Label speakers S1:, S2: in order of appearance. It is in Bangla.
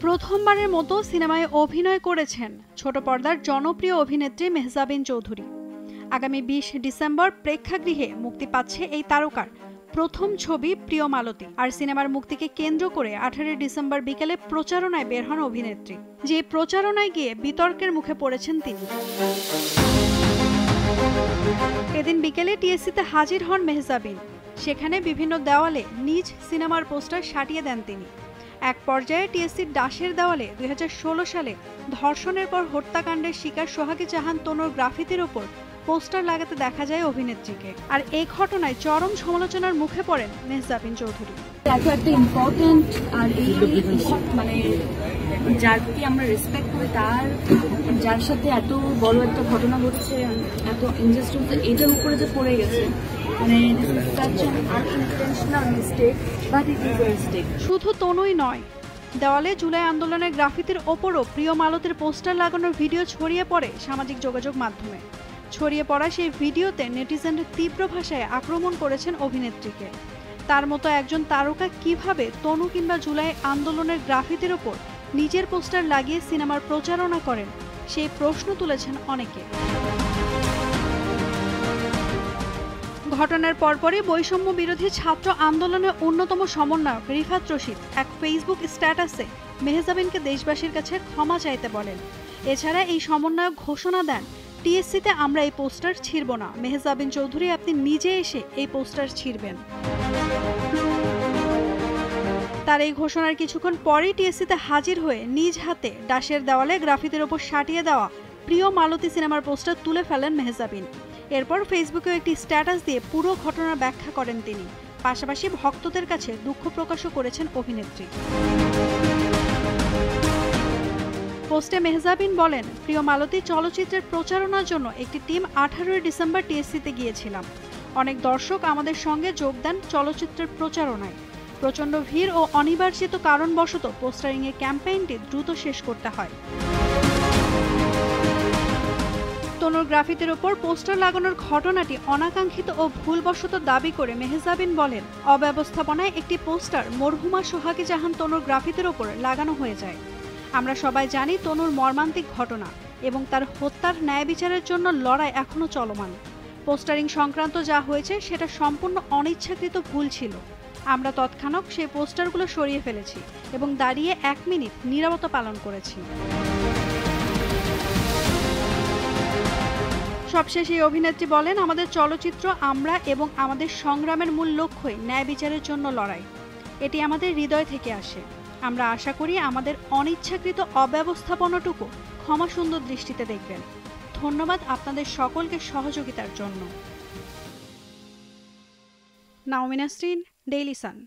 S1: প্রথমবারের মতো সিনেমায় অভিনয় করেছেন ছোট পর্দার জনপ্রিয় অভিনেত্রী মেহজাবিন চৌধুরী। আগামী ২০ ডিসেম্বর প্রেক্ষাগৃহে মুক্তি পাচ্ছে এই তারকার প্রথম ছবি প্রিয় মালতী। আর সিনেমার মুক্তিকে কেন্দ্র করে ১৮ ডিসেম্বর বিকেলে প্রচারণায় বের হন অভিনেত্রী। যে প্রচারণায় গিয়ে বিতর্কের মুখে পড়েছেন তিনি। এদিন বিকেলে টিএসসিতে হাজির হন মেহজাবিন। সেখানে বিভিন্ন দেওয়ালে নিজ সিনেমার পোস্টার সাটিয়ে দেন তিনি। এক পর্যায়ে টিএসসির ডাশের দেওয়ালে ২০১৬ সালে ধর্ষণের পর হত্যাকাণ্ডের শিকার সোহাগী জাহান তনুর গ্রাফিতির ওপর পোস্টার লাগাতে দেখা যায় অভিনেত্রীকে। আর এই ঘটনায় চরম সমালোচনার মুখে পড়েন মেহজাবিন চৌধুরী।
S2: এত একটা ইম্পর্টেন্ট আর এই মানে যার প্রতি আমরা রেসপেক্ট করি, তার যার সাথে এত বড় একটা ঘটনা ঘটছে, এত ইনজাস্টিস, এটার উপরে যে পড়ে গেছে,
S1: শুধু তনুই নয়, দেওয়ালে জুলাই আন্দোলনের গ্রাফিতির ওপরও প্রিয় মালতীর পোস্টার লাগানোর ভিডিও ছড়িয়ে পড়ে সামাজিক যোগাযোগ মাধ্যমে। ছড়িয়ে পড়া সেই ভিডিওতে নেটিজেনরা তীব্র ভাষায় আক্রমণ করেছেন অভিনেত্রীকে। তার মতো একজন তারকা কিভাবে তনু কিংবা জুলাই আন্দোলনের গ্রাফিতির ওপর নিজের পোস্টার লাগিয়ে সিনেমার প্রচারণা করেন, সেই প্রশ্ন তুলেছেন অনেকে। ঘটনার পরপরই বৈষম্য বিরোধী ছাত্র আন্দোলনের অন্যতম সমন্বয়ক রিফাত রশিদ এক ফেসবুক স্ট্যাটাসে মেহজাবিনকে দেশবাসীর কাছে ক্ষমা চাইতে বলেন। এছাড়া এই সমন্বয়ক ঘোষণা দেন, টিএসসিতে আমরা এই পোস্টার ছিঁড়ব না, মেহজাবিন চৌধুরী আপনি নিজে এসে এই পোস্টার ছিঁড়বেন। তার এই ঘোষণার কিছুক্ষণ পরেই টিএসসিতে হাজির হয়ে নিজ হাতে ডাশের দেওয়ালে গ্রাফিতির ওপর সাটিয়ে দেওয়া প্রিয় মালতী সিনেমার পোস্টার তুলে ফেলেন মেহজাবিন। এরপর ফেসবুকে একটি স্ট্যাটাস দিয়ে পুরো ঘটনার ব্যাখ্যা করেন তিনি। পাশাপাশি ভক্তদের কাছে দুঃখ প্রকাশও করেছেন অভিনেত্রী। পোস্টে মেহজাবিন বলেন, প্রিয় মালতী চলচ্চিত্রের প্রচারণার জন্য একটি টিম ১৮ ডিসেম্বর টিএসসিতে গিয়েছিলাম। অনেক দর্শক আমাদের সঙ্গে যোগ দেন চলচ্চিত্রের প্রচারণায়। প্রচণ্ড ভিড় ও অনিবার্জিত কারণবশত পোস্টারিংয়ের ক্যাম্পেইনটি দ্রুত শেষ করতে হয়। তনুর গ্রাফিতির ওপর পোস্টার লাগানোর ঘটনাটি অনাকাঙ্ক্ষিত ও ভুলবশত দাবি করে মেহজাবিন বলেন, অব্যবস্থাপনায় একটি পোস্টার মরহুমা সোহাগী জাহান তনুর গ্রাফিতির ওপর লাগানো হয়ে যায়। আমরা সবাই জানি তনুর মর্মান্তিক ঘটনা এবং তার হত্যার ন্যায় বিচারের জন্য লড়াই এখনো চলমান। পোস্টারিং সংক্রান্ত যা হয়েছে সেটা সম্পূর্ণ অনিচ্ছাকৃত ভুল ছিল। আমরা তৎক্ষণাৎ সেই পোস্টারগুলো সরিয়ে ফেলেছি এবং দাঁড়িয়ে ১ মিনিট নীরবতা পালন করেছি। সবশেষে অভিনেত্রী বলেন, আমাদের চলচ্চিত্র আমরা এবং আমাদের সংগ্রামের মূল লক্ষ্যই ন্যায় বিচারের জন্য লড়াই। এটি আমাদের হৃদয় থেকে আসে। আমরা আশা করি আমাদের অনিচ্ছাকৃত অব্যবস্থাপনাটুকু ক্ষমা সুন্দর দৃষ্টিতে দেখবেন। ধন্যবাদ আপনাদের সকলকে সহযোগিতার জন্য। নাওমিন নাসরিন, ডেইলি সান।